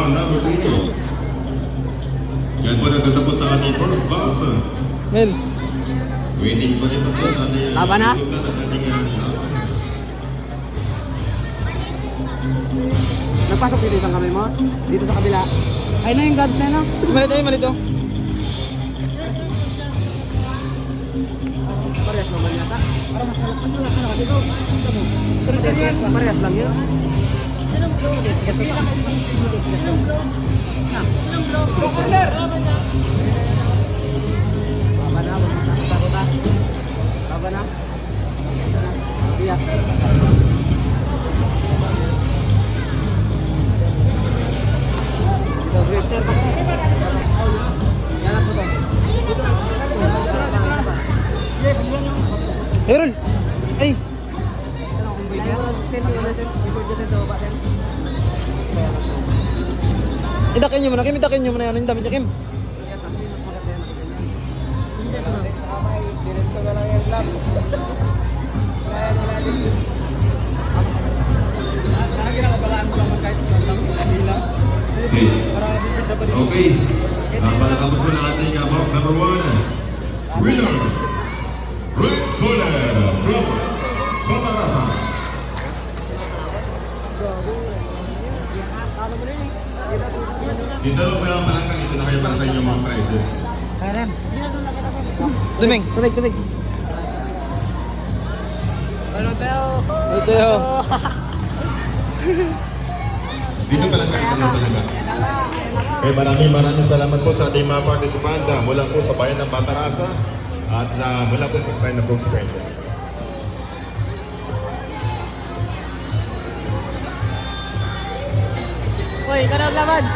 round number 3. Yan po nagtatapos sa ating first box. Mel. Waiting pa rin po sa ating Laban na? Nagpasok dito isang kamay mo? Dito sa kabila? Ay na yung gloves na no? Malito yun, malito. Parehas naman yata. Para mas malaki na kasi ito. Pero parehas lang yun. Baba na, takot ka. Baba na. Iya. Great sir. Yan po to. Herol! Ay! Idakin nyo muna, Kim. Idakin nyo muna yan. Yung dami niya, Kim. Okay. Palatapos po na ating bout number 1. Winner, red corner from Batarasa. Dito lang po yung palangkang ito na kayo para sa inyong mga prizes. Karen. Duming. Tubig. Pero. Ito yun. Dito palangkang ito ng palangkang. Okay, maraming salamat po sa ating mga participant mula po sa bayan ng Batarasa at mula po sa bayan ng Brooks Point. Uy, kanang laban.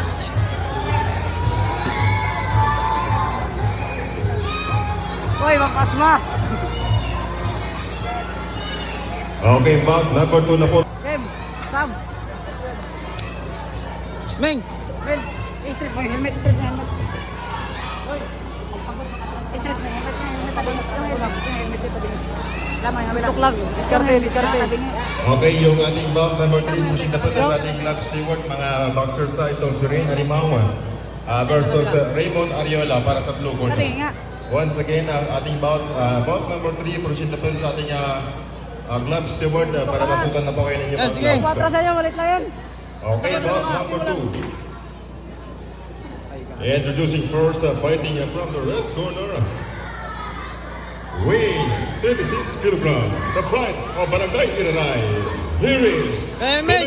Uy, makasma. Okay, bout number 2 na po. Kim, Sam. Ming! Ben, strip mo yung helmet, strip mo yung helmet. Uy, strip mo yung helmet, yung helmet dito din. Lamay, tuklag, diskarte. Okay, yung ating bout number 3 pushing na po sa ating club steward, mga boxers na itong si Rain Arimawan versus Raymond Ariola para sa blue corner. Sabi nga. Once again, ang ating bout number 3 pushing na po sa ating club steward para masukan na po kayo ninyo mga Sige. gloves. 4 sa'yo, malit na yan. Okay, bout number 2. Introducing first, fighting from the red corner, weighing 36 kg, the pride of Barangay Iraray. Here is... Hey, Ming!